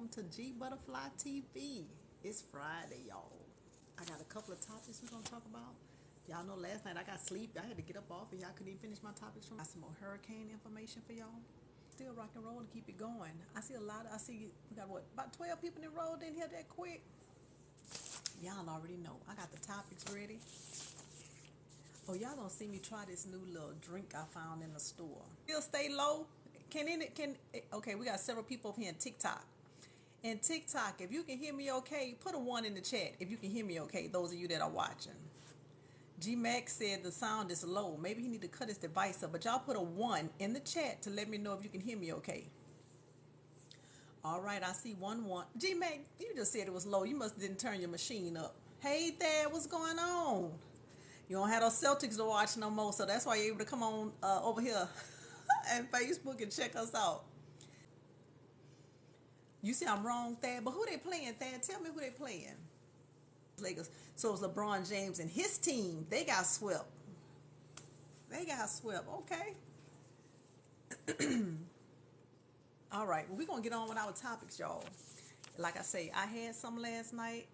welcome to Gbutterfly TV. It's Friday, y'all. I got a couple of topics we're gonna talk about. Y'all know last night I got sleep. I had to get up off and y'all couldn't even finish my topics from. Got some more hurricane information for y'all. Still rock and roll and keep it going. I see we got what, about 12 people enrolled in here that quick. Y'all already know. I got the topics ready. Oh, y'all gonna see me try this new little drink I found in the store. Still stay low. Okay, we got several people over here in TikTok. In TikTok, if you can hear me okay, put a 1 in the chat if you can hear me okay, those of you that are watching. G Max said the sound is low. Maybe he need to cut his device up, but y'all put a 1 in the chat to let me know if you can hear me okay. All right, I see 1-1. G Max, you just said it was low. You must didn't turn your machine up. Hey Dad, what's going on? You don't have those Celtics to watch no more, so that's why you're able to come on over here and Facebook and check us out. You see I'm wrong, Thad, but who they playing, Thad? Tell me who they playing. Lakers. So it's LeBron James and his team. They got swept. Okay. All right. Well, we're going to get on with our topics, y'all. Like I say, I had some last night.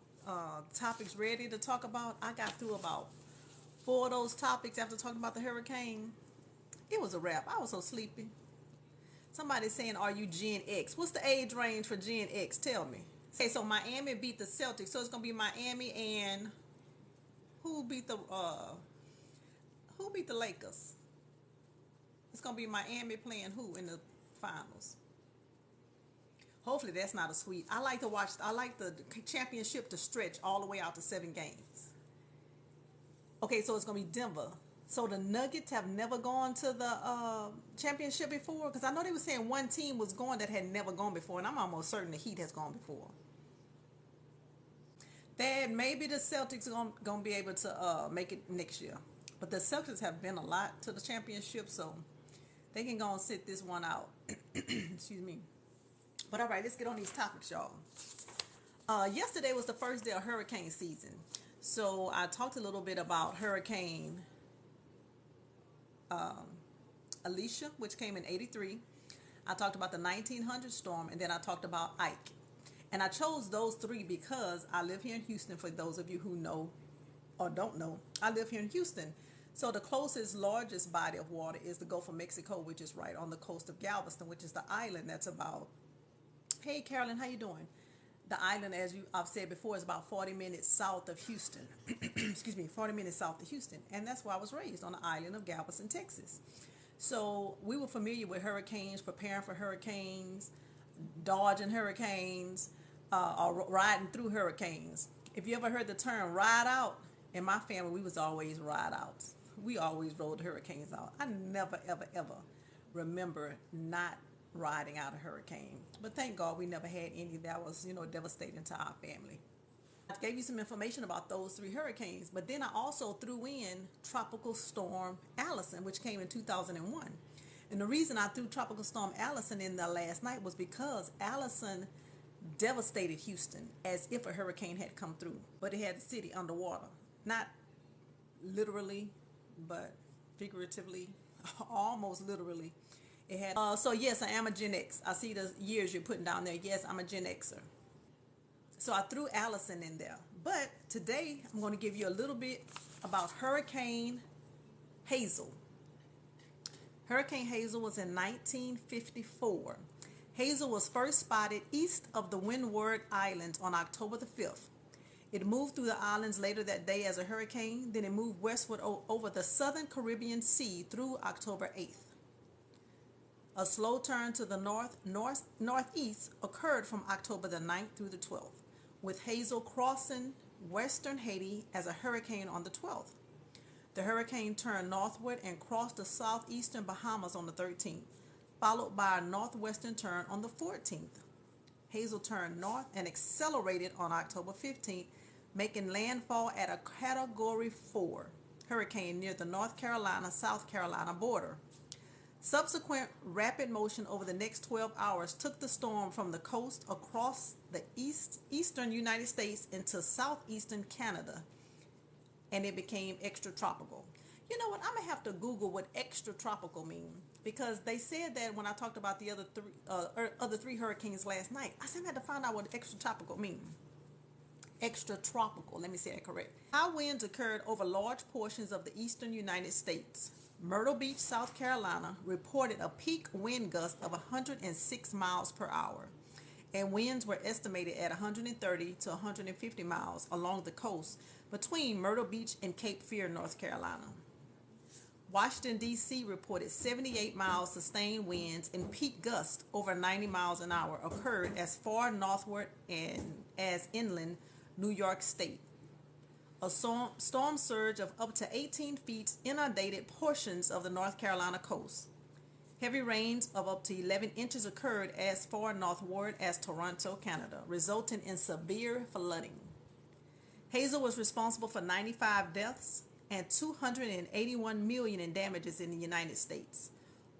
Topics ready to talk about. I got through about 4 of those topics after talking about the hurricane. It was a wrap. I was so sleepy. Somebody's saying, are you Gen X? What's the age range for Gen X? Tell me. Okay, so Miami beat the Celtics. So it's going to be Miami and who beat the Lakers? It's going to be Miami playing who in the finals? Hopefully that's not a sweep. I like the championship to stretch all the way out to 7 games. Okay, so it's going to be Denver. So the Nuggets have never gone to the championship before? Because I know they were saying one team was going that had never gone before, and I'm almost certain the Heat has gone before. That maybe the Celtics are going to be able to make it next year. But the Celtics have been a lot to the championship, so they can go and sit this one out. Excuse me. But all right, let's get on these topics, y'all. Yesterday was the first day of hurricane season. So I talked a little bit about Hurricane Alicia, which came in 83. I talked about the 1900 storm, and then I talked about Ike. And I chose those 3 because I live here in Houston. For those of you who know or don't know, I live here in Houston. So the closest, largest body of water is the Gulf of Mexico, which is right on the coast of Galveston, which is the island that's about, hey Carolyn, how you doing? The island, as I've said before, is about 40 minutes south of Houston. Excuse me, 40 minutes south of Houston. And that's where I was raised, on the island of Galveston, Texas. So we were familiar with hurricanes, preparing for hurricanes, dodging hurricanes, or riding through hurricanes. If you ever heard the term ride out, in my family, we was always ride outs. We always rode the hurricanes out. I never, ever, ever remember not riding out a hurricane. But thank God we never had any that was, devastating to our family. I gave you some information about those 3 hurricanes, but then I also threw in Tropical Storm Allison, which came in 2001. And the reason I threw Tropical Storm Allison in there last night was because Allison devastated Houston as if a hurricane had come through, but it had the city underwater. Not literally, but figuratively, almost literally. It had. So yes, I am a Gen X. I see the years you're putting down there. Yes, I'm a Gen Xer. So I threw Allison in there. But today I'm going to give you a little bit about Hurricane Hazel. Hurricane Hazel was in 1954. Hazel was first spotted east of the Windward Islands on October the 5th. It moved through the islands later that day as a hurricane. Then it moved westward over the southern Caribbean Sea through October 8th. A slow turn to the northeast occurred from October the 9th through the 12th, with Hazel crossing western Haiti as a hurricane on the 12th. The hurricane turned northward and crossed the southeastern Bahamas on the 13th, followed by a northwestern turn on the 14th. Hazel turned north and accelerated on October 15th, making landfall at a Category 4 hurricane near the North Carolina-South Carolina border. Subsequent rapid motion over the next 12 hours took the storm from the coast across the eastern United States into southeastern Canada, and it became extratropical. You know what? I'm gonna have to Google what extratropical mean, because they said that when I talked about the other three hurricanes last night. I said I had to find out what extratropical mean. Extratropical. Let me say that correct. High winds occurred over large portions of the eastern United States. Myrtle Beach, South Carolina, reported a peak wind gust of 106 miles per hour, and winds were estimated at 130 to 150 miles along the coast between Myrtle Beach and Cape Fear, North Carolina. Washington, D.C. reported 78 miles sustained winds, and peak gusts over 90 miles an hour occurred as far northward and as inland New York State. A storm surge of up to 18 feet inundated portions of the North Carolina coast. Heavy rains of up to 11 inches occurred as far northward as Toronto, Canada, resulting in severe flooding. Hazel was responsible for 95 deaths and $281 million in damages in the United States,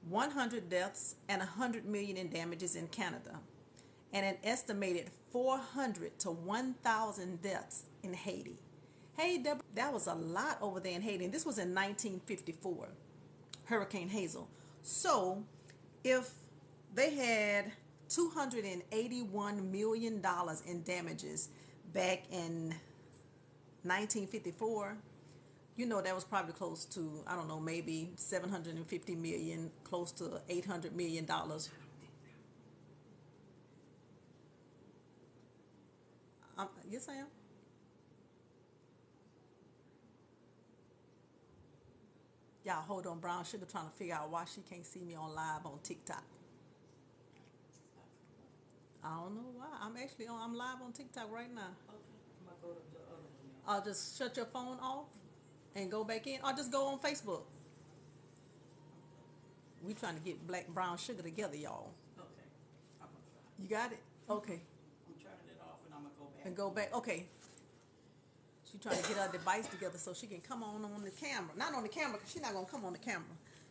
100 deaths and $100 million in damages in Canada, and an estimated 400 to 1,000 deaths in Haiti. Hey, Deborah, that was a lot over there in Haiti. And this was in 1954, Hurricane Hazel. So, if they had $281 million in damages back in 1954, you know that was probably close to, I don't know, maybe $750 million, close to $800 million. Yes, I am. Y'all hold on, Brown Sugar trying to figure out why she can't see me on live on TikTok. I don't know why. I'm live on TikTok right now. I'll just shut your phone off and go back in, or just go on Facebook. We trying to get Black Brown Sugar together, y'all. You got it? Okay. And go back. Okay. She trying to get her device together so she can come on the camera. Not on the camera, because she's not going to come on the camera.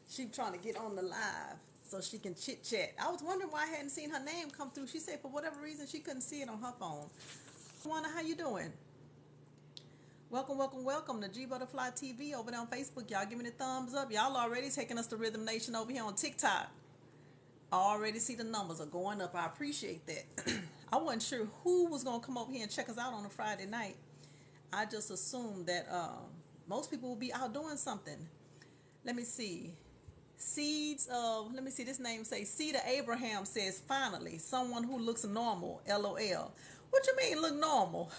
She trying to get on the live so she can chit chat. I was wondering why I hadn't seen her name come through. She said for whatever reason she couldn't see it on her phone. Wanda, how you doing? Welcome, welcome, welcome to Gbutterfly TV over there on Facebook. Y'all give me the thumbs up. Y'all already taking us to Rhythm Nation over here on TikTok. I already see the numbers are going up. I appreciate that. I wasn't sure who was going to come over here and check us out on a Friday night. I just assumed that most people will be out doing something. Let me see. Let me see, this name says, Seed of Abraham says, finally, someone who looks normal, LOL. What you mean look normal?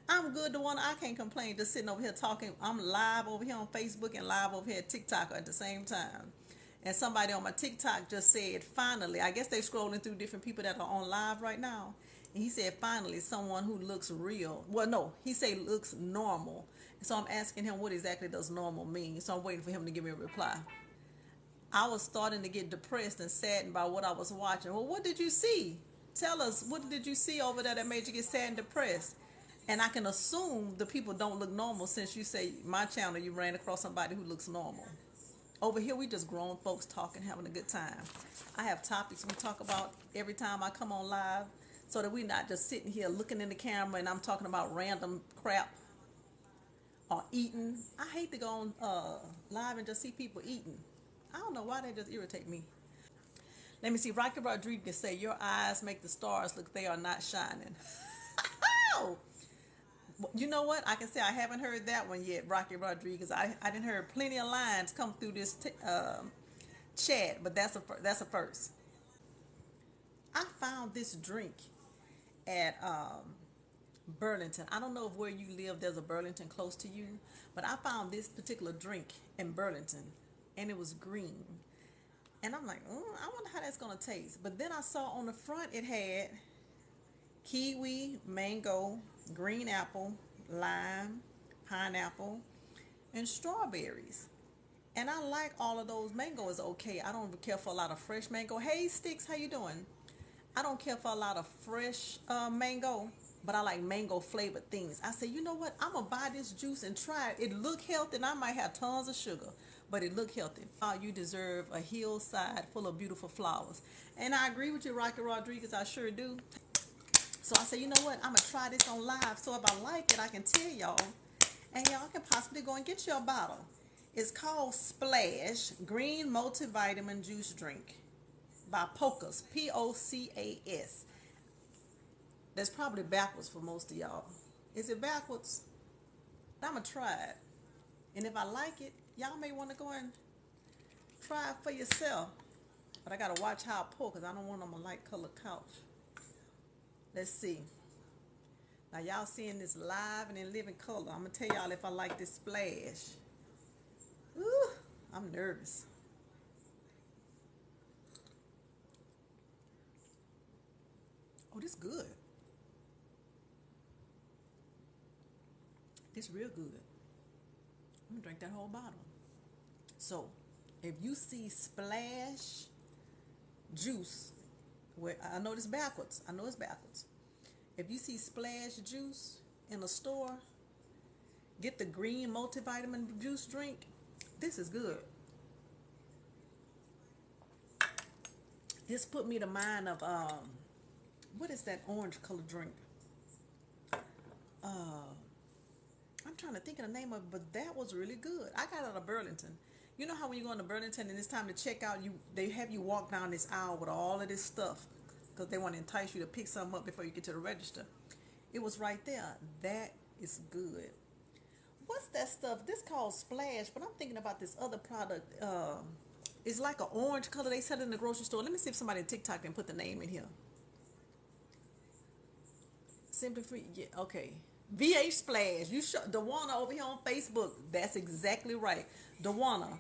I'm good to one. I can't complain just sitting over here talking. I'm live over here on Facebook and live over here at TikTok at the same time. And somebody on my TikTok just said, finally, I guess they're scrolling through different people that are on live right now. And he said, finally, someone who looks real. Well, no, he said looks normal. So I'm asking him what exactly does normal mean. So I'm waiting for him to give me a reply. I was starting to get depressed and saddened by what I was watching. Well, what did you see? Tell us, what did you see over there that made you get sad and depressed? And I can assume the people don't look normal since you say my channel you ran across somebody who looks normal. Over here we just grown folks talking, having a good time. I have topics we talk about every time I come on live, so that we're not just sitting here looking in the camera and I'm talking about random crap or eating. I hate to go on live and just see people eating. I don't know why they just irritate me. Let me see. Rocky Rodriguez say, your eyes make the stars look they are not shining. You know what? I can say I haven't heard that one yet, Rocky Rodriguez. I didn't hear plenty of lines come through this chat, but that's a first. I found this drink at Burlington. I don't know if where you live there's a Burlington close to you, but I found this particular drink in Burlington, and it was green. And I'm like, I wonder how that's going to taste. But then I saw on the front it had kiwi, mango, green apple, lime, pineapple, and strawberries. And I like all of those. Mango is okay. I don't care for a lot of fresh mango. Hey, Sticks, how you doing? I don't care for a lot of fresh mango, but I like mango flavored things. I say, you know what? I'm going to buy this juice and try it. It look healthy, and I might have tons of sugar, but it look healthy. You deserve a hillside full of beautiful flowers. And I agree with you, Rocky Rodriguez. I sure do. So I said, you know what? I'm going to try this on live. So if I like it, I can tell y'all. And y'all can possibly go and get your bottle. It's called Splash Green Multivitamin Juice Drink by Pocas, Pocas. That's probably backwards for most of y'all. Is it backwards? I'm going to try it. And if I like it, y'all may want to go and try it for yourself. But I got to watch how I pour because I don't want on my light colored couch. Let's see. Now y'all seeing this live and in living color. I'm going to tell y'all if I like this splash. Ooh, I'm nervous. Oh, this good. This real good. I'm going to drink that whole bottle. So, if you see splash juice, where I know this backwards. I know it's backwards. If you see splash juice in a store, get the green multivitamin juice drink. This is good. This put me to mind of what is that orange colored drink? I'm trying to think of the name of it, but that was really good. I got it out of Burlington. You know how when you go into Burlington and it's time to check out, they have you walk down this aisle with all of this stuff because they want to entice you to pick something up before you get to the register. It was right there. That is good. What's that stuff? This called Splash, but I'm thinking about this other product. It's like an orange color. They sell it in the grocery store. Let me see if somebody on TikTok can put the name in here. Simply Free. Yeah, okay. VH Splash. You show Dawana over here on Facebook. That's exactly right. Dawana.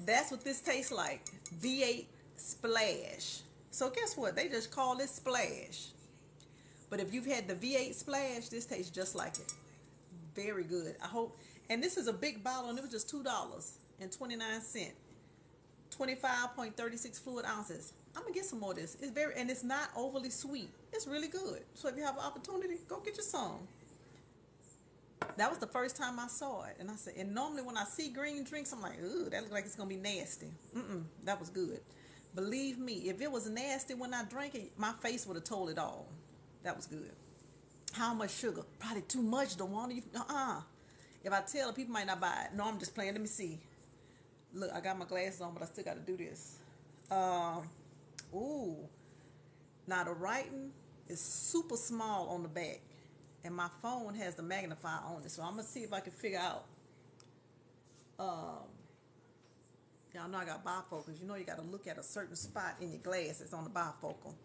That's what this tastes like. V8 Splash. So guess what? They just call it Splash. But if you've had the V8 Splash, this tastes just like it. Very good. I hope. And this is a big bottle, and it was just $2.29. 25.36 fluid ounces. I'm gonna get some more of this. And it's not overly sweet. It's really good. So if you have an opportunity, go get you some. That was the first time I saw it, and I said, and normally when I see green drinks, I'm like, ooh, that looks like it's gonna be nasty. That was good. Believe me, if it was nasty when I drank it, my face would have told it all. That was good. How much sugar? Probably too much. Don't want to. If I tell, people might not buy it. No, I'm just playing. Let me see. Look, I got my glasses on, but I still got to do this. Ooh. Now the writing is super small on the back, and my phone has the magnifier on it. So I'm gonna see if I can figure out. Y'all know I got bifocals. You know you got to look at a certain spot in your glasses on the bifocal.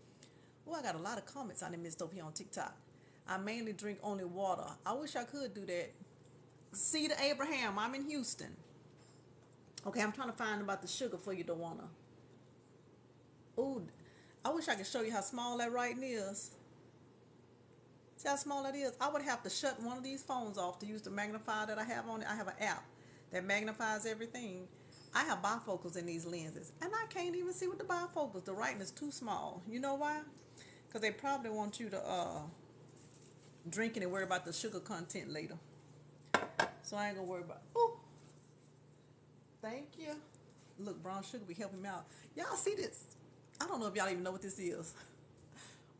Oh, I got a lot of comments I done missed over here on TikTok. I mainly drink only water. I wish I could do that. C to Abraham, I'm in Houston. Okay, I'm trying to find about the sugar for you, Dawana. Ooh, I wish I could show you how small that writing is. See how small that is? I would have to shut one of these phones off to use the magnifier that I have on it. I have an app that magnifies everything. I have bifocals in these lenses, and I can't even see with the bifocals. The writing is too small. You know why? Because they probably want you to drink it and worry about the sugar content later. So I ain't gonna worry about it. Ooh. Thank you. Look, brown sugar be helping me out. Y'all see this? I don't know if y'all even know what this is.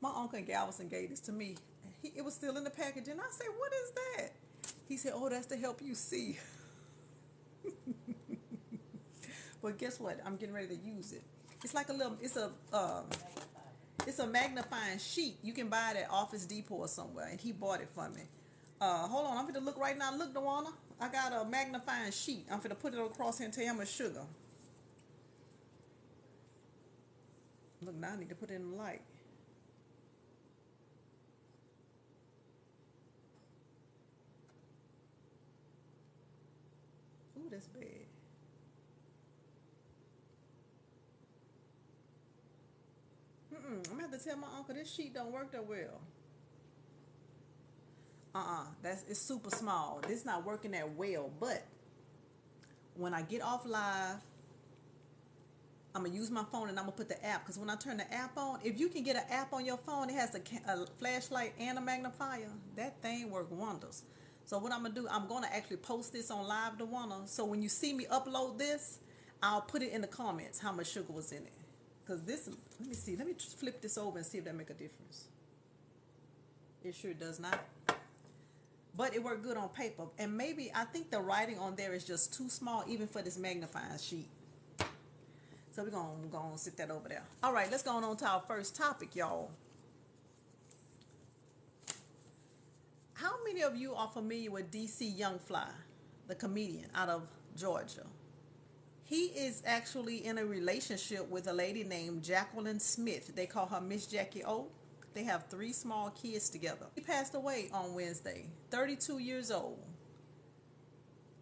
My uncle in Galveston gave this to me. It was still in the package, and I said, what is that? He said, oh, that's to help you see. But guess what? I'm getting ready to use it. It's like it's a magnifying sheet. You can buy it at Office Depot or somewhere, and he bought it for me. Hold on, I'm going to look right now. Look, Dawana, I got a magnifying sheet. I'm going to put it across here and tell you how much sugar. Look, now I need to put it in the light. Ooh, that's bad. I'm going to have to tell my uncle this sheet don't work that well. It's super small. This not working that well, but when I get off live, I'm going to use my phone and I'm going to put the app, because when I turn the app on, if you can get an app on your phone, it has a flashlight and a magnifier. That thing works wonders. So what I'm going to do, I'm going to actually post this on Live Dawana. So when you see me upload this, I'll put it in the comments how much sugar was in it. Because this, let me see, let me flip this over and see if that make a difference. It sure does not. but it worked good on paper. And maybe I think the writing on there is just too small, even for this magnifying sheet. So we're gonna sit that over there. All right, let's go on to our first topic, y'all. How many of you are familiar with DC Young Fly, the comedian out of Georgia? He is actually in a relationship with a lady named Jacqueline Smith. They call her Miss Jackie O. They have 3 small kids together. He passed away on Wednesday, 32 years old.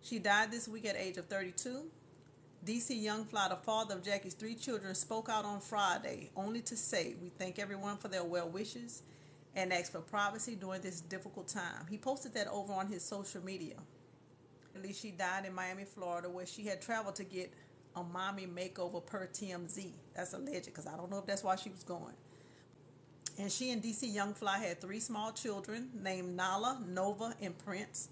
She died this week at the age of 32. DC Young Fly, the father of Jackie's 3 children, spoke out on Friday only to say, "We thank everyone for their well wishes and ask for privacy during this difficult time." He posted that over on his social media. At least she died in Miami, Florida, where she had traveled to get a mommy makeover per TMZ. That's alleged, because I don't know if that's why she was going. And she and DC Young Fly had 3 small children named Nala, Nova, and Prince.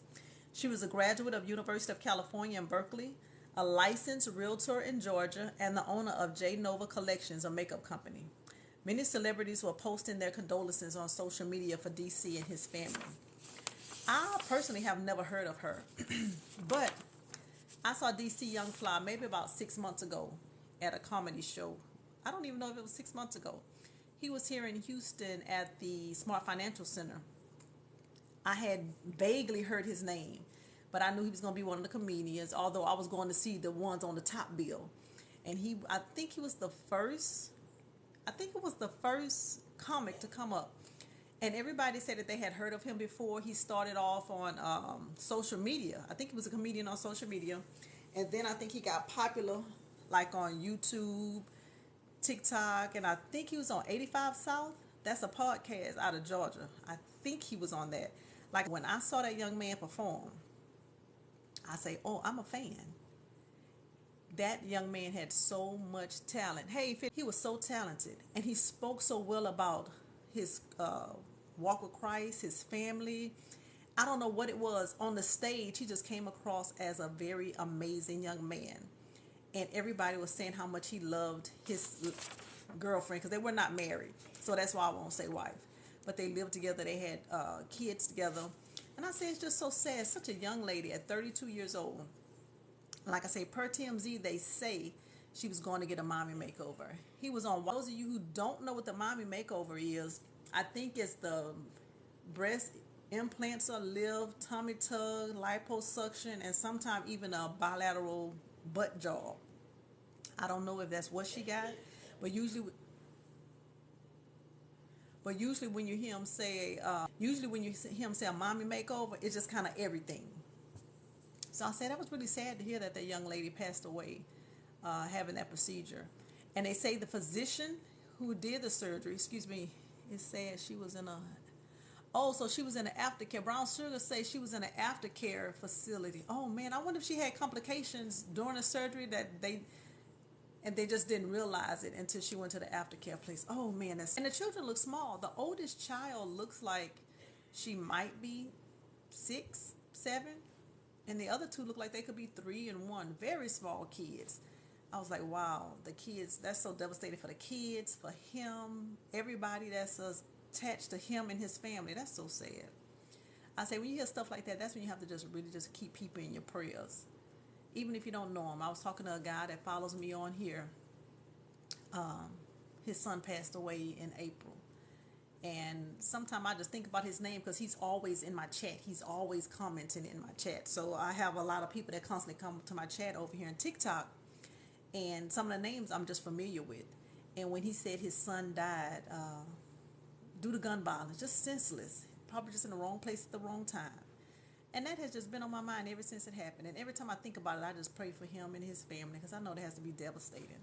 She was a graduate of University of California in Berkeley, a licensed realtor in Georgia, and the owner of J Nova Collections, a makeup company. Many celebrities were posting their condolences on social media for DC and his family. I personally have never heard of her, but I saw DC Young Fly maybe about 6 months ago at a comedy show. I don't even know if it was 6 months ago. He was here in Houston at the Smart Financial Center. I had vaguely heard his name, but I knew he was going to be one of the comedians, although I was going to see the ones on the top bill. And I think it was the first comic to come up. And everybody said that they had heard of him before. He started off on social media. I think he was a comedian on social media. And then I think he got popular like on YouTube, TikTok, and I think he was on 85 South. That's a podcast out of Georgia. I think he was on that. Like when I saw that young man perform, I say, "Oh, I'm a fan." That young man had so much talent. Hey, he was so talented, and he spoke so well about his walk with Christ, his family. I don't know what it was. On the stage, he just came across as a very amazing young man. And everybody was saying how much he loved his girlfriend, because they were not married. So that's why I won't say wife. But they lived together. They had kids together. And I say it's just so sad. Such a young lady at 32 years old. Like I say, per TMZ, they say she was going to get a mommy makeover. He was on. Those of you who don't know what the mommy makeover is, I think it's the breast implants, a lift, tummy tug, liposuction, and sometimes even a bilateral butt job. I don't know if that's what she got, but usually when you hear him say, a mommy makeover, it's just kind of everything. So I said that was really sad to hear that young lady passed away having that procedure. And they say the physician who did the surgery, it said she was in so she was in an aftercare. Brown Sugar say she was in an aftercare facility. Oh man, I wonder if she had complications during the surgery that they just didn't realize it until she went to the aftercare place. Oh man, and the children look small. The oldest child looks like she might be 6, 7. And the other 2 look like they could be 3 and 1. Very small kids. I was like, wow, the kids, that's so devastating for the kids, for him, everybody that's attached to him and his family. That's so sad. I say, when you hear stuff like that, that's when you have to just really just keep people in your prayers. Even if you don't know him. I was talking to a guy that follows me on here. His son passed away in April. And sometimes I just think about his name because he's always in my chat. He's always commenting in my chat. So I have a lot of people that constantly come to my chat over here on TikTok. And some of the names I'm just familiar with. And when he said his son died due to gun violence, just senseless, probably just in the wrong place at the wrong time. And that has just been on my mind ever since it happened. And every time I think about it, I just pray for him and his family, because I know that has to be devastating.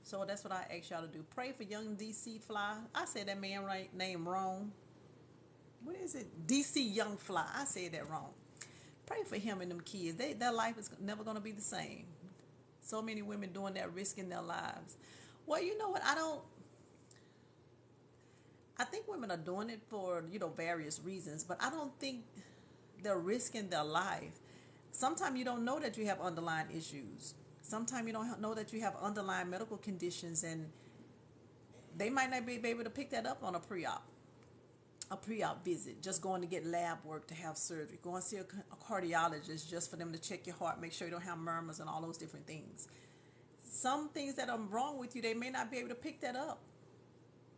So that's what I ask y'all to do. Pray for young DC Fly. I said that man name wrong. What is it? DC Young Fly. I said that wrong. Pray for him and them kids. Their life is never going to be the same. So many women doing that, risking their lives. Well, you know what? I think women are doing it for, various reasons, but I don't think they're risking their life. Sometimes you don't know that you have underlying issues. Sometimes you don't know that you have underlying medical conditions, and they might not be able to pick that up on a pre-op. a pre-op visit, just going to get lab work to have surgery, going to see a cardiologist just for them to check your heart, make sure you don't have murmurs and all those different things. Some things that are wrong with you, they may not be able to pick that up.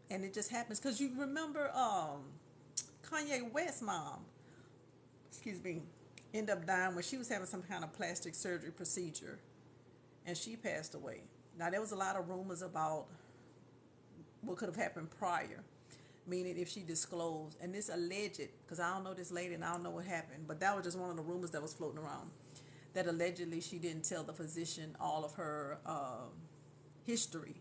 And it just happens. Because you remember Kanye West's mom, excuse me, ended up dying when she was having some kind of plastic surgery procedure. And she passed away. Now, there was a lot of rumors about what could have happened prior. Meaning if she disclosed, and this alleged, because I don't know this lady and I don't know what happened, but that was just one of the rumors that was floating around, that allegedly she didn't tell the physician all of her history,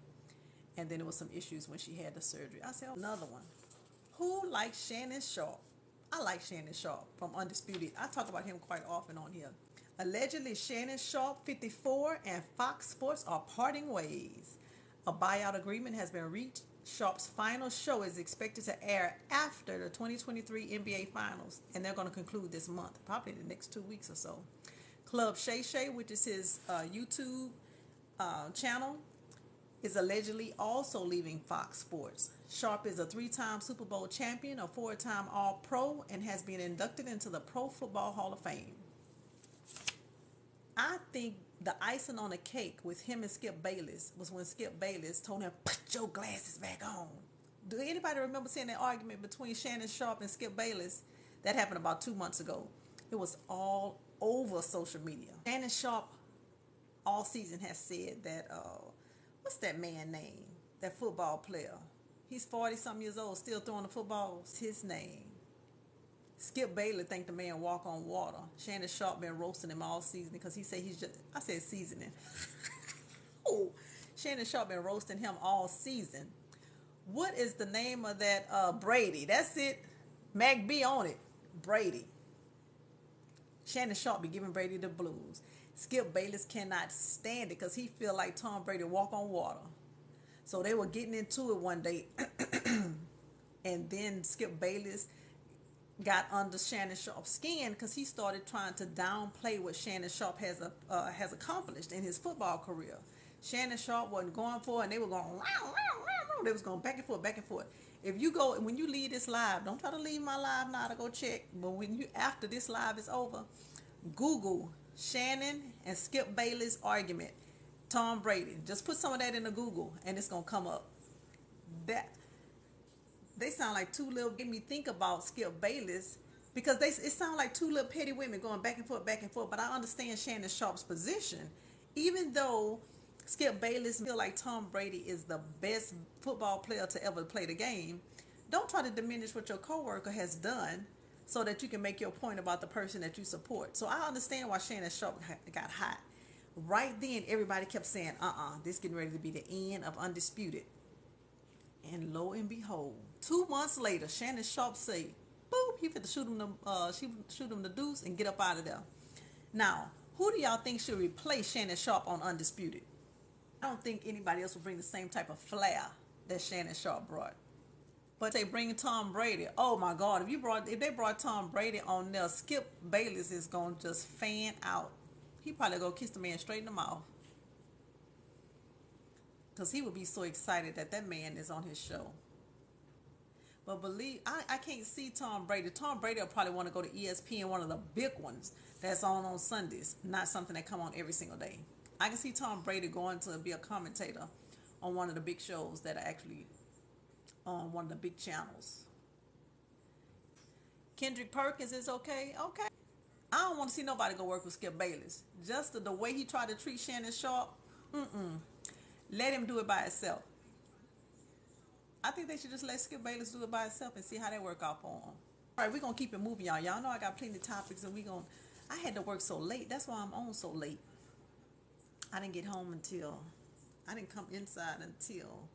and then there was some issues when she had the surgery. I said, another one. Who likes Shannon Sharpe? I like Shannon Sharpe from Undisputed. I talk about him quite often on here. Allegedly, Shannon Sharpe, 54, and Fox Sports are parting ways. A buyout agreement has been reached. Sharpe's final show is expected to air after the 2023 NBA Finals, and they're going to conclude this month, probably in the next 2 weeks or so. Club Shay Shay, which is his YouTube channel, is allegedly also leaving Fox Sports. Sharpe is a 3-time Super Bowl champion, a 4-time All-Pro, and has been inducted into the Pro Football Hall of Fame. I think the icing on the cake with him and Skip Bayless was when Skip Bayless told him, put your glasses back on. Do anybody remember seeing that argument between Shannon Sharpe and Skip Bayless? That happened about 2 months ago. It was all over social media. Shannon Sharpe all season has said that, what's that man name? That football player. He's 40-something years old, still throwing the football. What's his name? Skip Bayless think the man walk on water. Shannon Sharpe been roasting him all season because he said he's just, I said seasoning. Oh, Shannon Sharpe been roasting him all season. What is the name of that Brady? That's it. Mac B on it. Brady. Shannon Sharpe be giving Brady the blues. Skip Bayless cannot stand it because he feel like Tom Brady walk on water. So they were getting into it one day, and then Skip Bayless got under Shannon Sharpe's skin because he started trying to downplay what Shannon Sharpe has accomplished in his football career. Shannon Sharpe wasn't going for it, and they were going round, round, round, round. They was going back and forth, back and forth. If you go, when you leave this live, don't try to leave my live now to go check. But when you, after this live is over, Google Shannon and Skip Bayless argument, Tom Brady. Just put some of that into Google, and it's gonna come up. That they sound like two little. Get me think about Skip Bayless because it sound like two little petty women going back and forth, back and forth. But I understand Shannon Sharpe's position, even though Skip Bayless feel like Tom Brady is the best football player to ever play the game. Don't try to diminish what your coworker has done so that you can make your point about the person that you support. So I understand why Shannon Sharpe got hot. Right then, everybody kept saying, this getting ready to be the end of Undisputed. And lo and behold, 2 months later, Shannon Sharpe say, boop, he fit to shoot him the deuce and get up out of there. Now, who do y'all think should replace Shannon Sharpe on Undisputed? I don't think anybody else will bring the same type of flair that Shannon Sharpe brought. But they bring Tom Brady. Oh my God! If they brought Tom Brady on there, Skip Bayless is gonna just fan out. He probably go kiss the man straight in the mouth, cause he would be so excited that man is on his show. But I can't see Tom Brady. Tom Brady will probably want to go to ESPN, one of the big ones that's on Sundays, not something that come on every single day. I can see Tom Brady going to be a commentator on one of the big shows that are actually on one of the big channels. Kendrick Perkins is okay. Okay. I don't want to see nobody go work with Skip Bayless. Just the way he tried to treat Shannon Sharpe, let him do it by himself. I think they should just let Skip Bayless do it by himself and see how they work out for him. All right, we're going to keep it moving, y'all. Y'all know I got plenty of topics, and I had to work so late. That's why I'm on so late. I didn't get home I didn't come inside until,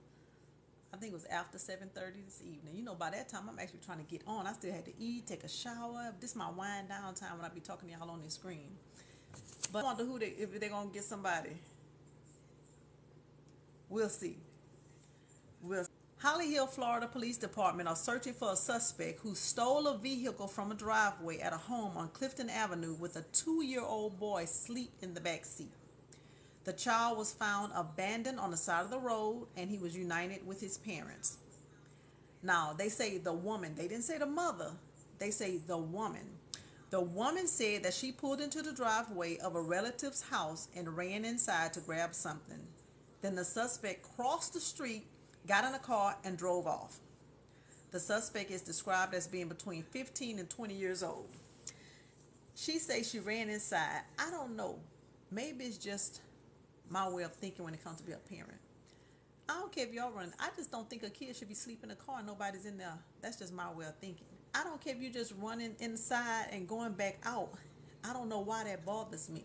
I think it was after 7:30 this evening. You know, by that time, I'm actually trying to get on. I still had to eat, take a shower. This is my wind down time when I be talking to y'all on this screen. But I wonder if they're going to get somebody. We'll see. Holly Hill, Florida Police Department are searching for a suspect who stole a vehicle from a driveway at a home on Clifton Avenue with a 2-year-old boy asleep in the back seat. The child was found abandoned on the side of the road, and he was united with his parents. Now, they say the woman, they didn't say the mother, they say the woman. The woman said that she pulled into the driveway of a relative's house and ran inside to grab something. Then the suspect crossed the street, got in a car, and drove off. The suspect is described as being between 15 and 20 years old. She says she ran inside. I don't know. Maybe it's just my way of thinking when it comes to be a parent. I don't care if y'all run. I just don't think a kid should be sleeping in a car and nobody's in there. That's just my way of thinking. I don't care if you're just running inside and going back out. I don't know why that bothers me.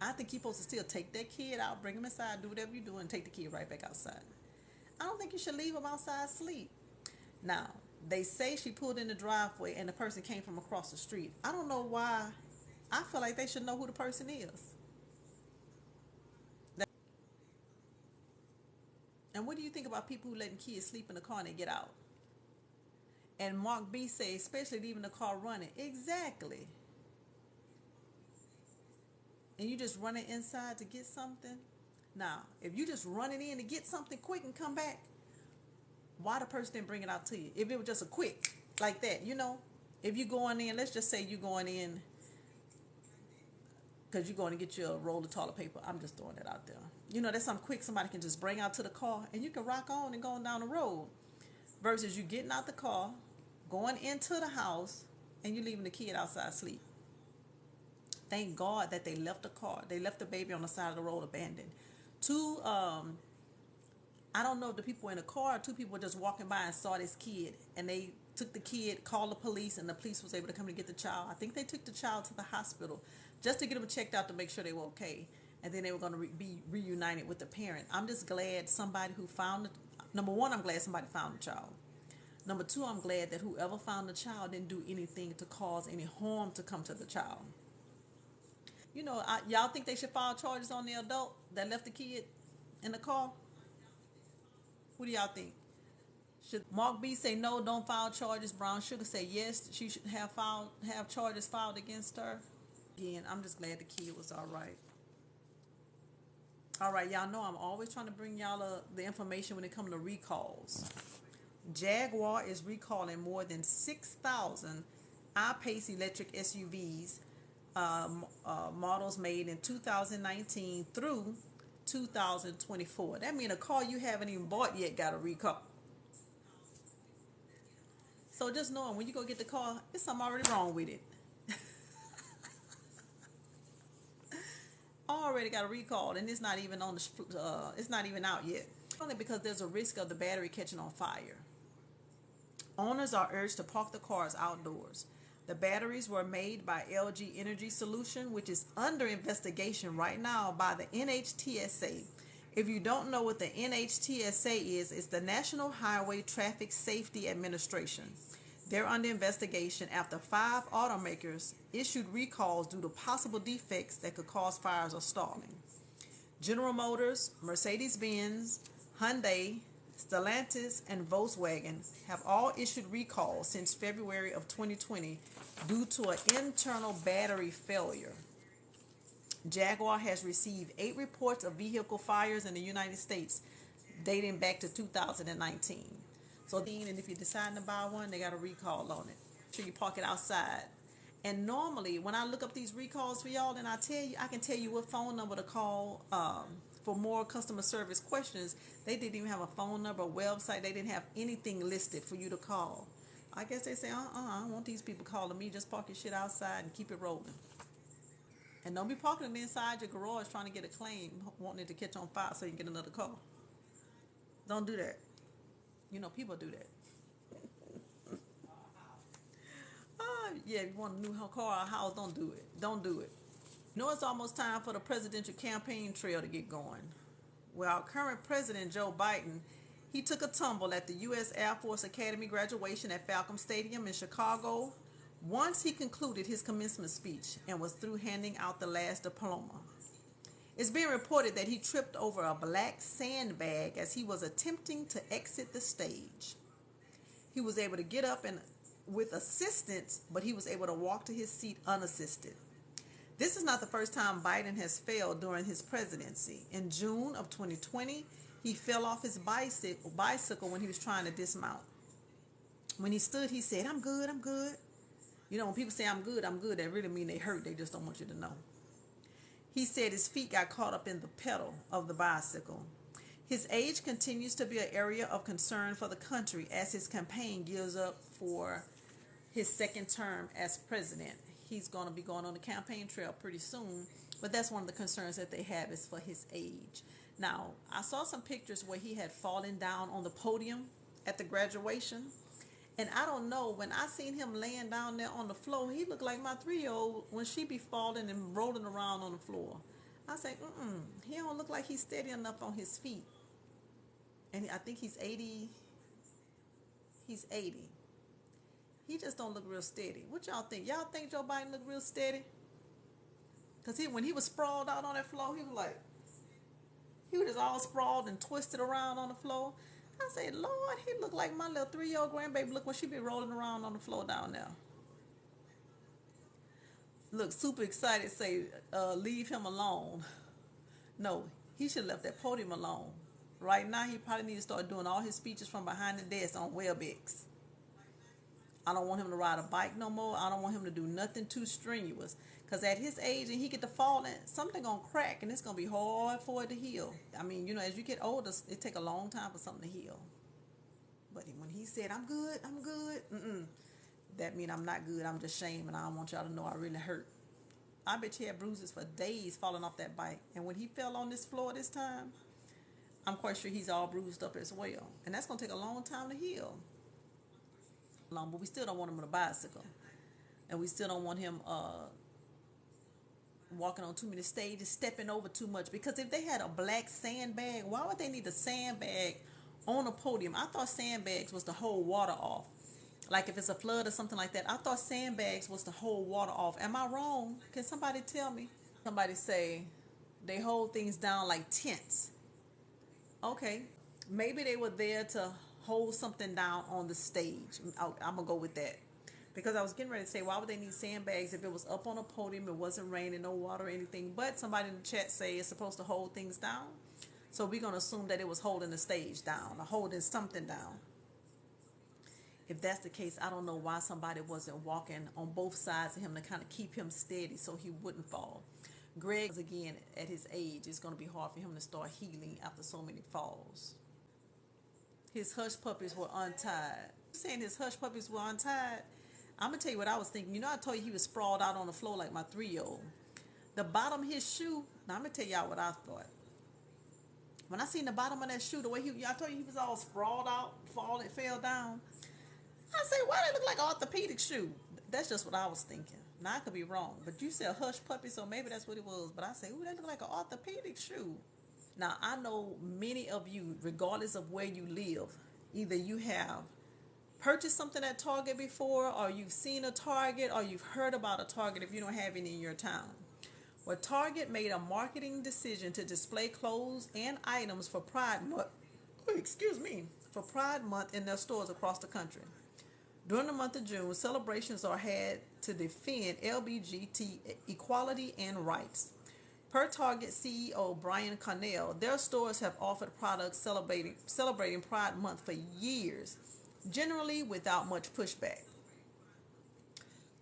I think you're supposed to still take that kid out, bring him inside, do whatever you do, and take the kid right back outside. I don't think you should leave him outside asleep. Now, they say she pulled in the driveway and the person came from across the street. I don't know why. I feel like they should know who the person is. And what do you think about people who letting kids sleep in the car and they get out? And Mark B says, especially leaving the car running. Exactly. And you just running inside to get something? Now, if you just running in to get something quick and come back, why the person didn't bring it out to you? If it was just a quick, like that, if you going in, let's just say you going in because you're going to get you a roll of toilet paper. I'm just throwing it out there. That's something quick somebody can just bring out to the car and you can rock on and go down the road. Versus you getting out the car, going into the house, and you leaving the kid outside asleep. Thank God that they left the car. They left the baby on the side of the road abandoned. I don't know if the people in the car, two people were just walking by and saw this kid, and they took the kid, called the police, and the police was able to come and get the child. I think they took the child to the hospital just to get them checked out to make sure they were okay, and then they were going to be reunited with the parent. I'm just glad somebody who found it. Number one, I'm glad somebody found the child. Number two, I'm glad that whoever found the child didn't do anything to cause any harm to come to the child. Y'all think they should file charges on the adult that left the kid in the car? What do y'all think? Should Mark B say no, don't file charges? Brown Sugar say yes, she should have charges filed against her. Again, I'm just glad the kid was all right. All right, y'all know I'm always trying to bring y'all the information when it comes to recalls. Jaguar is recalling more than 6,000 I-Pace electric SUVs models made in 2019 through 2024. That means a car you haven't even bought yet got a recall. So just knowing when you go get the car, there's something already wrong with it. Already got a recall, and it's not even on the. It's not even out yet. Only because there's a risk of the battery catching on fire. Owners are urged to park the cars outdoors. The batteries were made by LG Energy Solution, which is under investigation right now by the NHTSA. If you don't know what the NHTSA is, it's the National Highway Traffic Safety Administration. They're under investigation after 5 automakers issued recalls due to possible defects that could cause fires or stalling. General Motors, Mercedes-Benz, Hyundai, Stellantis, and Volkswagen have all issued recalls since February of 2020 due to an internal battery failure. Jaguar has received 8 reports of vehicle fires in the United States dating back to 2019. So, and if you're deciding to buy one, they got a recall on it. Sure you park it outside. And normally, when I look up these recalls for y'all, and I can tell you what phone number to call for more customer service questions. They didn't even have a phone number, a website. They didn't have anything listed for you to call. I guess they say, I don't want these people calling me. Just park your shit outside and keep it rolling. And don't be parking them inside your garage trying to get a claim, wanting it to catch on fire so you can get another car. Don't do that. People do that. Yeah, if you want a new car or a house, don't do it. Don't do it. It's almost time for the presidential campaign trail to get going. Well, our current president, Joe Biden, he took a tumble at the U.S. Air Force Academy graduation at Falcon Stadium in Chicago once he concluded his commencement speech and was through handing out the last diploma. It's being reported that he tripped over a black sandbag as he was attempting to exit the stage. He was able to get up and with assistance, but he was able to walk to his seat unassisted. This is not the first time Biden has failed during his presidency. In June of 2020, he fell off his bicycle when he was trying to dismount. When he stood, he said, I'm good, I'm good. You know, when people say I'm good, that really mean they hurt. They just don't want you to know. He said his feet got caught up in the pedal of the bicycle. His age continues to be an area of concern for the country as his campaign gears up for his second term as president. He's going to be going on the campaign trail pretty soon, but that's one of the concerns that they have is for his age. Now, I saw some pictures where he had fallen down on the podium at the graduation, and I don't know, when I seen him laying down there on the floor, he looked like my 3-year-old when she be falling and rolling around on the floor. I say, he don't look like he's steady enough on his feet. And I think he's 80. He's 80. He just don't look real steady. What y'all think? Y'all think Joe Biden look real steady? Because when he was sprawled out on that floor, he was just all sprawled and twisted around on the floor. I said, Lord, he looked like my little 3-year-old grandbaby. Look when she be rolling around on the floor down there. Look, super excited, say, leave him alone. No, he should have left that podium alone. Right now, he probably need to start doing all his speeches from behind the desk on WebEx. I don't want him to ride a bike no more. I don't want him to do nothing too strenuous. Because at his age and he get to falling, something going to crack and it's going to be hard for it to heal. I mean, you know, as you get older, it take a long time for something to heal. But when he said, I'm good, that mean I'm not good. I'm just ashamed and I don't want y'all to know I really hurt. I bet he had bruises for days falling off that bike. And when he fell on this floor this time, I'm quite sure he's all bruised up as well. And that's going to take a long time to heal. But we still don't want him on a bicycle. And we still don't want him walking on too many stages, stepping over too much. Because if they had a black sandbag, why would they need a sandbag on a podium? I thought sandbags was to hold water off. Like if it's a flood or something like that, I thought sandbags was to hold water off. Am I wrong? Can somebody tell me? Somebody say they hold things down like tents. Okay, maybe they were there to hold something down on the stage. I'm going to go with that. Because I was getting ready to say, why would they need sandbags if it was up on a podium, it wasn't raining, no water or anything. But somebody in the chat say it's supposed to hold things down. So we're going to assume that it was holding the stage down or holding something down. If that's the case, I don't know why somebody wasn't walking on both sides of him to kind of keep him steady so he wouldn't fall. Greg, again, at his age, it's going to be hard for him to start healing after so many falls. His hush puppies were untied. Saying his hush puppies were untied, I'm going to tell you what I was thinking. You know, I told you he was sprawled out on the floor like my 3-year-old. The bottom of his shoe, now I'm going to tell y'all what I thought. When I seen the bottom of that shoe, the way I told you he was all sprawled out, fell down. I said, why they look like an orthopedic shoe? That's just what I was thinking. Now, I could be wrong, but you said hush puppy, so maybe that's what it was. But I say, ooh, that look like an orthopedic shoe. Now, I know many of you, regardless of where you live, either you have purchased something at Target before, or you've seen a Target, or you've heard about a Target if you don't have any in your town. Well, Target made a marketing decision to display clothes and items for Pride Month, for Pride Month in their stores across the country. During the month of June, celebrations are had to defend LGBT equality and rights. Per Target CEO Brian Cornell, their stores have offered products celebrating Pride Month for years, generally without much pushback.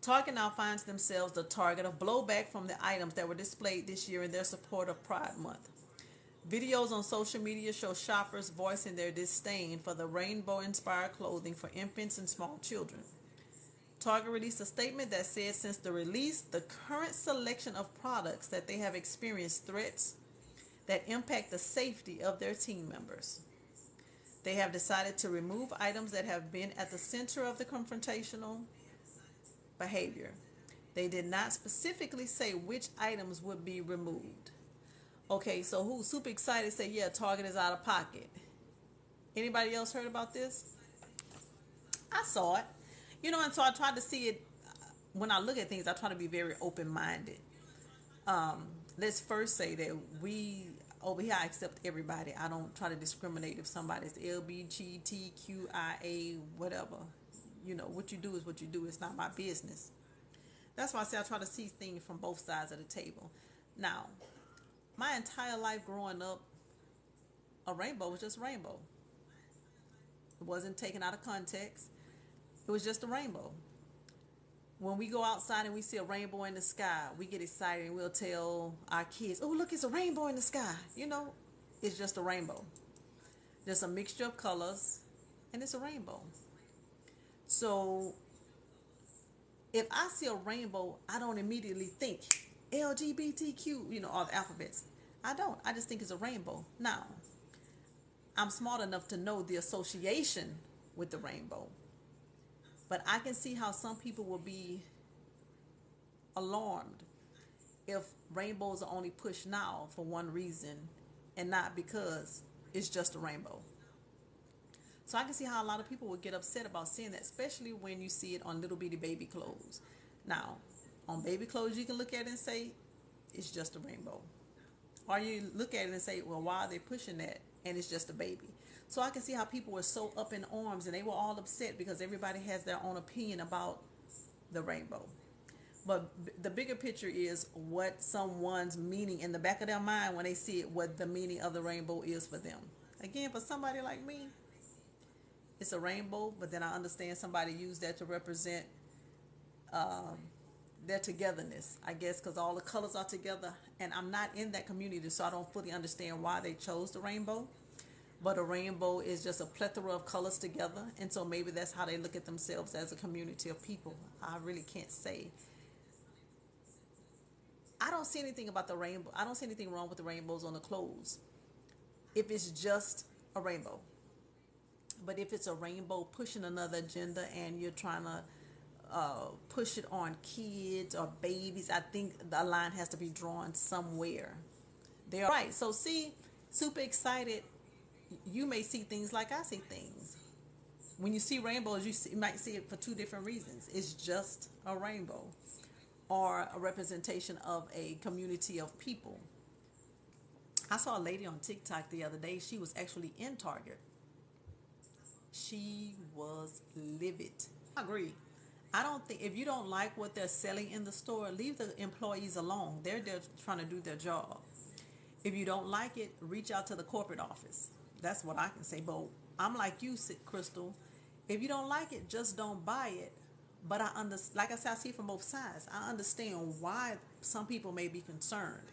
Target now finds themselves the target of blowback from the items that were displayed this year in their support of Pride Month. Videos on social media show shoppers voicing their disdain for the rainbow-inspired clothing for infants and small children. Target released a statement that said since the release, the current selection of products that they have experienced threats that impact the safety of their team members. They have decided to remove items that have been at the center of the confrontational behavior. They did not specifically say which items would be removed. Okay, so who's super excited say, yeah, Target is out of pocket. Anybody else heard about this? I saw it. You know, and so I tried to see it. When I look at things, I try to be very open-minded. Let's first say that over here, I accept everybody. I don't try to discriminate if somebody's LGBTQIA, whatever. You know, what you do is what you do. It's not my business. That's why I say I try to see things from both sides of the table. Now, my entire life growing up, a rainbow was just rainbow. It wasn't taken out of context. It was just a rainbow. When we go outside and we see a rainbow in the sky, we get excited and we'll tell our kids, oh, look, it's a rainbow in the sky. You know, it's just a rainbow. There's a mixture of colors and it's a rainbow. So if I see a rainbow, I don't immediately think LGBTQ, all the alphabets. I don't. I just think it's a rainbow. Now, I'm smart enough to know the association with the rainbow. But I can see how some people will be alarmed if rainbows are only pushed now for one reason and not because it's just a rainbow. So I can see how a lot of people would get upset about seeing that, especially when you see it on little bitty baby clothes. Now, on baby clothes, you can look at it and say, it's just a rainbow. Or you look at it and say, well, why are they pushing that? And it's just a baby. So I can see how people were so up in arms and they were all upset because everybody has their own opinion about the rainbow. But the bigger picture is what someone's meaning in the back of their mind when they see it, what the meaning of the rainbow is for them. Again, for somebody like me, it's a rainbow, but then I understand somebody used that to represent their togetherness, I guess, because all the colors are together. And I'm not in that community, so I don't fully understand why they chose the rainbow. But a rainbow is just a plethora of colors together. And so maybe that's how they look at themselves as a community of people. I really can't say. I don't see anything about the rainbow. I don't see anything wrong with the rainbows on the clothes if it's just a rainbow. But if it's a rainbow pushing another agenda and you're trying to push it on kids or babies, I think the line has to be drawn somewhere. They're right. So see, super excited. You may see things like I see things. When you see rainbows, you might see it for two different reasons. It's just a rainbow or a representation of a community of people. I saw a lady on TikTok the other day. She was actually in Target. She was livid. I agree. I don't think if you don't like what they're selling in the store, leave the employees alone. They're there trying to do their job. If you don't like it, reach out to the corporate office. That's what I can say. But I'm like you, Crystal. If you don't like it, just don't buy it. But like I said, I see it from both sides. I understand why some people may be concerned.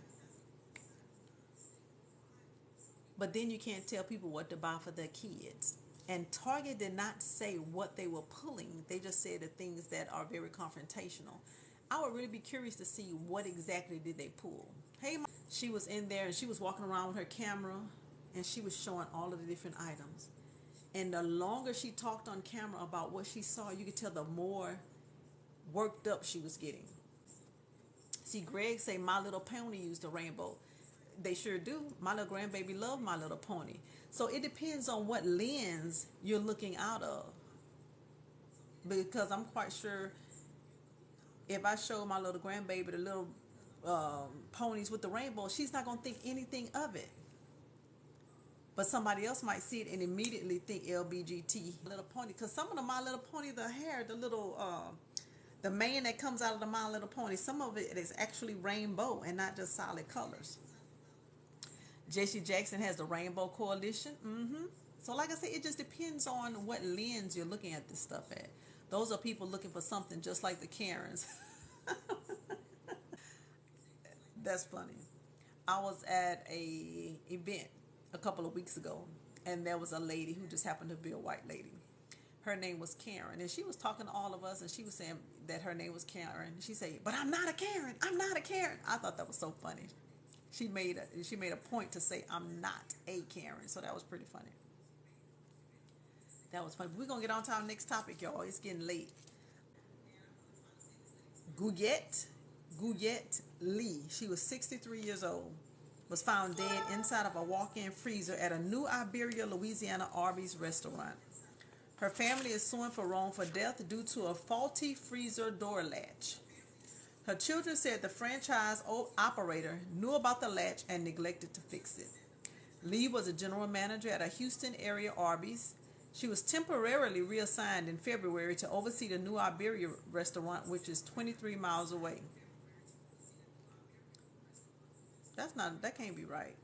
But then you can't tell people what to buy for their kids. And Target did not say what they were pulling. They just said the things that are very confrontational. I would really be curious to see what exactly did they pull. Hey, she was in there and she was walking around with her camera and she was showing all of the different items. And the longer she talked on camera about what she saw, you could tell the more worked up she was getting. See, Greg say My Little Pony used a rainbow. They sure do. My little grandbaby loved My Little Pony. So it depends on what lens you're looking out of. Because I'm quite sure if I show my little grandbaby the little ponies with the rainbow, she's not going to think anything of it. But somebody else might see it and immediately think LBGT Little Pony. Because some of the My Little Pony, the hair, the mane that comes out of the My Little Pony, some of it is actually rainbow and not just solid colors. JC Jackson has the Rainbow Coalition. So like I said, it just depends on what lens you're looking at this stuff at. Those are people looking for something just like the Karens. That's funny. I was at a event a couple of weeks ago, and there was a lady who just happened to be a white lady. Her name was Karen, and she was talking to all of us, and she was saying that her name was Karen. She said, "But I'm not a Karen. I'm not a Karen." I thought that was so funny. She made a point to say, "I'm not a Karen," so that was pretty funny. That was funny. We're gonna get on to our next topic, y'all. It's getting late. Guyette Lee. She was 63 years old. Was found dead inside of a walk-in freezer at a New Iberia, Louisiana Arby's restaurant. Her family is suing for wrongful death due to a faulty freezer door latch. Her children said the franchise operator knew about the latch and neglected to fix it. Lee was a general manager at a Houston area Arby's. She was temporarily reassigned in February to oversee the New Iberia restaurant, which is 23 miles away. That can't be right.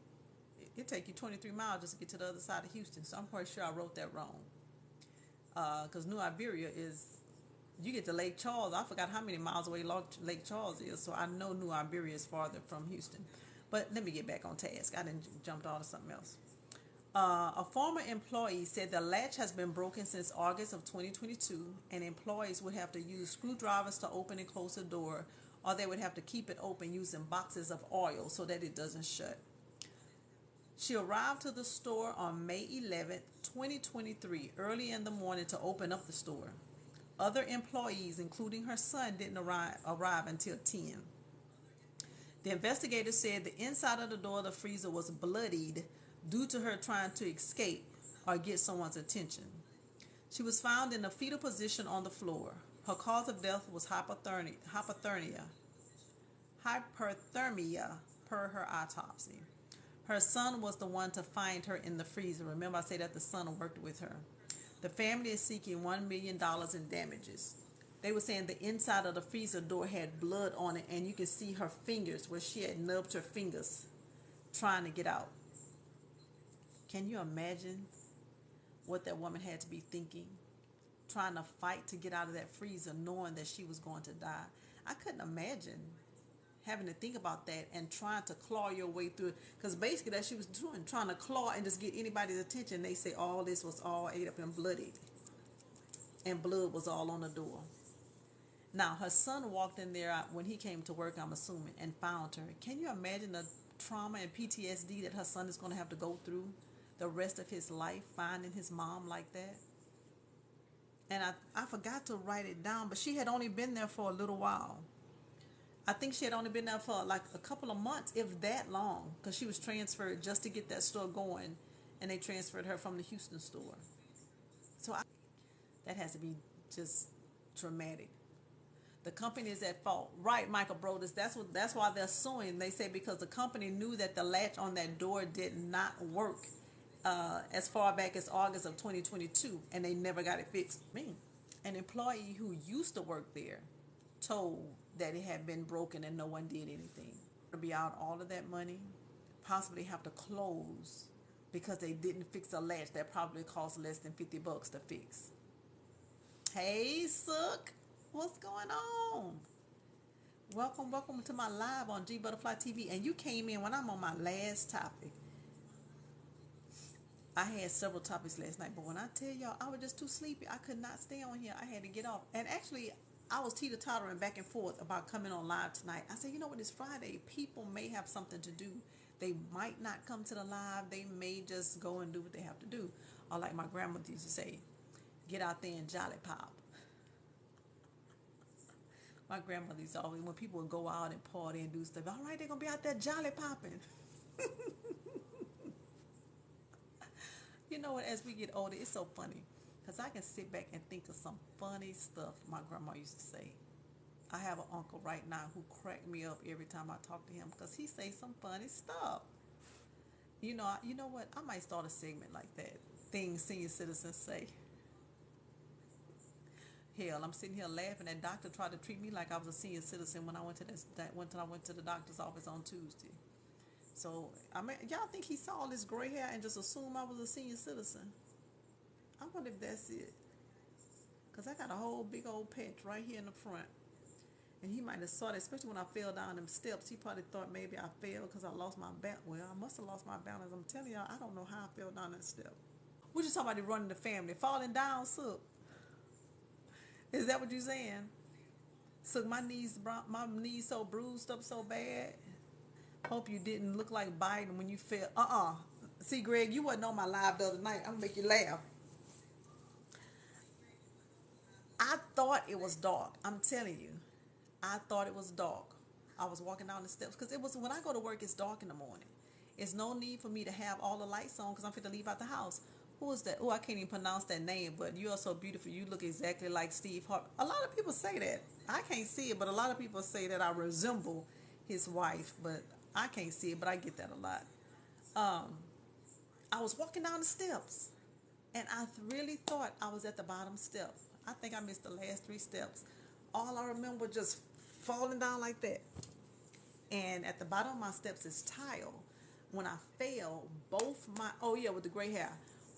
It take you 23 miles just to get to the other side of Houston, so I'm quite sure I wrote that wrong. because New Iberia is, you get to Lake Charles. I forgot how many miles away Lake Charles is, so I know New Iberia is farther from Houston. But let me get back on task. I didn't jumped on to something else. A former employee said the latch has been broken since August of 2022, and employees would have to use screwdrivers to open and close the door, or they would have to keep it open using boxes of oil so that it doesn't shut. She arrived to the store on May 11th, 2023, early in the morning to open up the store. Other employees, including her son, didn't arrive until 10. The investigator said the inside of the door of the freezer was bloodied due to her trying to escape or get someone's attention. She was found in a fetal position on the floor. Her cause of death was hyperthermia per her autopsy. Her son was the one to find her in the freezer. Remember, I said that the son worked with her. The family is seeking $1 million in damages. They were saying the inside of the freezer door had blood on it, and you could see her fingers where she had nubbed her fingers trying to get out. Can you imagine what that woman had to be thinking? Trying to fight to get out of that freezer, knowing that she was going to die. I couldn't imagine having to think about that and trying to claw your way through it. Because basically that she was doing, trying to claw and just get anybody's attention. They say all this was all ate up and bloodied. And blood was all on the door. Now, her son walked in there when he came to work, I'm assuming, and found her. Can you imagine the trauma and PTSD that her son is going to have to go through the rest of his life, finding his mom like that? And I forgot to write it down, but she had only been there for a little while. I think she had only been there for like a couple of months, if that long, because she was transferred just to get that store going, and they transferred her from the Houston store. So that has to be just traumatic. The company is at fault, right, Michael Brodus? That's why they're suing. They say because the company knew that the latch on that door did not work as far back as August of 2022, and they never got it fixed. An employee who used to work there told that it had been broken and no one did anything. To be out all of that money, possibly have to close because they didn't fix a latch that probably cost less than $50 to fix. Hey, Sook, what's going on? Welcome to my live on Gbutterfly TV. And you came in when I'm on my last topic. I had several topics last night, but when I tell y'all I was just too sleepy, I could not stay on here. I had to get off. And actually, I was teeter-tottering back and forth about coming on live tonight. I said, you know what, it's Friday. People may have something to do. They might not come to the live. They may just go and do what they have to do. Or like my grandmother used to say, get out there and jolly pop. My grandmother used to always, when people would go out and party and do stuff, all right, they're going to be out there jolly popping. You know what, as we get older, it's so funny. Because I can sit back and think of some funny stuff my grandma used to say. I have an uncle right now who cracked me up every time I talk to him because he say some funny stuff. You know what? I might start a segment like that. Things senior citizens say. Hell, I'm sitting here laughing. That doctor tried to treat me like I was a senior citizen when I went to I went to the doctor's office on Tuesday. So y'all think he saw all this gray hair and just assumed I was a senior citizen? I wonder if that's it. Because I got a whole big old patch right here in the front. And he might have saw that, especially when I fell down them steps. He probably thought maybe I fell because I lost my balance. Well, I must have lost my balance. I'm telling y'all, I don't know how I fell down that step. We're just talking about running the family. Falling down, Sook. Is that what you're saying? Sook, my knees so bruised up so bad. Hope you didn't look like Biden when you fell. See, Greg, you wasn't on my live the other night. I'm going to make you laugh. I thought it was dark. I'm telling you. I thought it was dark. I was walking down the steps because it was when I go to work, it's dark in the morning. It's no need for me to have all the lights on because I'm fit to leave out the house. Who is that? Oh, I can't even pronounce that name, but you are so beautiful. You look exactly like Steve Harvey. A lot of people say that. I can't see it, but a lot of people say that I resemble his wife, but I can't see it, but I get that a lot. I was walking down the steps, and I really thought I was at the bottom step. I think I missed the last 3 steps. All I remember just falling down like that. And at the bottom of my steps is tile. When I fell, with the gray hair,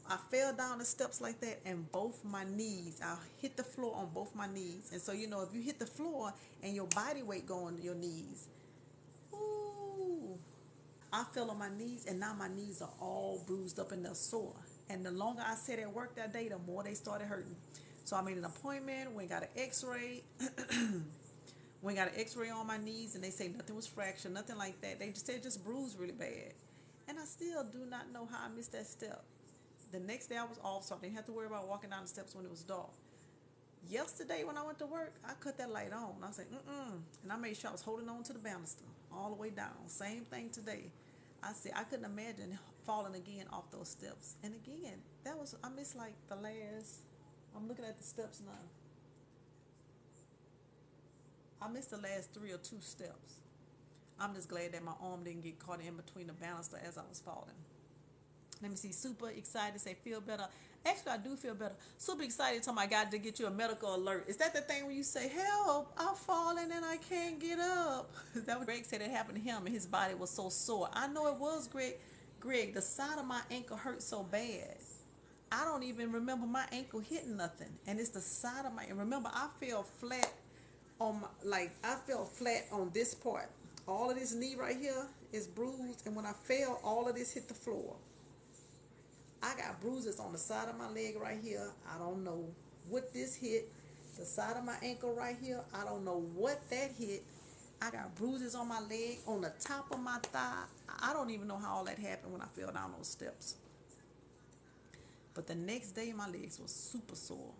I fell down the steps like that, and both my knees, I hit the floor on both my knees. And so, if you hit the floor and your body weight go on your knees, ooh, I fell on my knees, and now my knees are all bruised up and they're sore. And the longer I sat at work that day, the more they started hurting. So I made an appointment, went got an x-ray, went got an x-ray on my knees, and they say nothing was fractured, nothing like that. They just said just bruised really bad. And I still do not know how I missed that step. The next day I was off, so I didn't have to worry about walking down the steps when it was dark. Yesterday when I went to work, I cut that light on. I said, and I made sure I was holding on to the banister all the way down. Same thing today. I said I couldn't imagine falling again off those steps. And again, I missed like the last, I'm looking at the steps now. I missed the last 3 or 2 steps. I'm just glad that my arm didn't get caught in between the banister as I was falling. Let me see. Super excited. Say feel better. Actually, I do feel better. Super excited. Told my God to get you a medical alert. Is that the thing where you say, "Help! I'm falling and I can't get up"? Is that what Greg said it happened to him and his body was so sore? I know it was Greg. Greg, the side of my ankle hurt so bad. I don't even remember my ankle hitting nothing, and it's the side of my. And remember, I fell flat on my, I fell flat on this part. All of this knee right here is bruised, and when I fell, all of this hit the floor. I got bruises on the side of my leg right here. I don't know what this hit. The side of my ankle right here, I don't know what that hit. I got bruises on my leg, on the top of my thigh. I don't even know how all that happened when I fell down those steps. But the next day, my legs were super sore.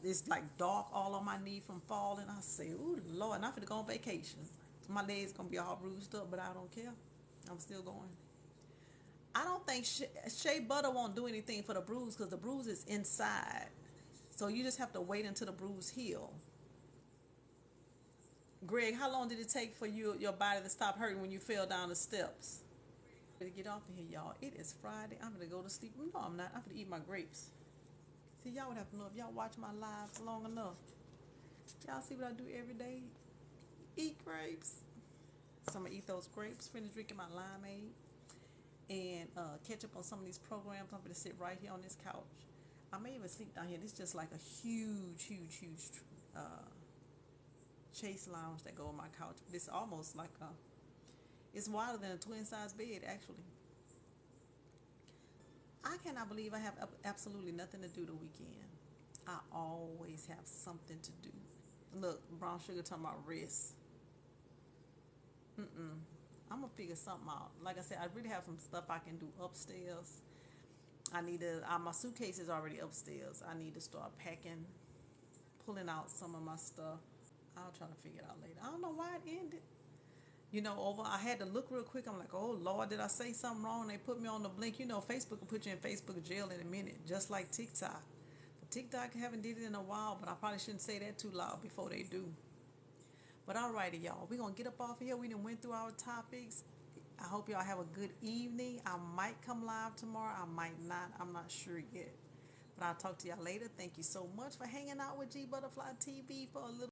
It's like dark all on my knee from falling. I say, "Ooh, Lord," and I'm finna go on vacation. My legs gonna be all bruised up, but I don't care. I'm still going. I don't think shea butter won't do anything for the bruise because the bruise is inside. So you just have to wait until the bruise heal. Greg, how long did it take for your body to stop hurting when you fell down the steps? To get off of here, y'all. It is Friday. I'm gonna go to sleep. No, I'm not. I'm gonna eat my grapes. See, y'all would have to know if y'all watch my lives long enough. Y'all see what I do every day? Eat grapes. So I'm gonna eat those grapes. Finish drinking my limeade. And catch up on some of these programs. I'm going to sit right here on this couch. I may even sleep down here. This is just like a huge chase lounge that go on my couch. But it's almost like it's wider than a twin size bed actually. I cannot believe I have absolutely nothing to do the weekend. I always have something to do. Look, Brown Sugar talking about rest. I'm gonna figure something out. Like I said, I really have some stuff I can do upstairs. I need to. My suitcase is already upstairs. I need to start packing, pulling out some of my stuff. I'll try to figure it out later. I don't know why it ended. I had to look real quick. I'm like, oh Lord, did I say something wrong? They put me on the blink. Facebook will put you in Facebook jail in a minute, just like TikTok. But TikTok haven't did it in a while, but I probably shouldn't say that too loud before they do. But alrighty, y'all, we're going to get up off of here. We done went through our topics. I hope y'all have a good evening. I might come live tomorrow. I might not. I'm not sure yet. But I'll talk to y'all later. Thank you so much for hanging out with Gbutterfly TV for a little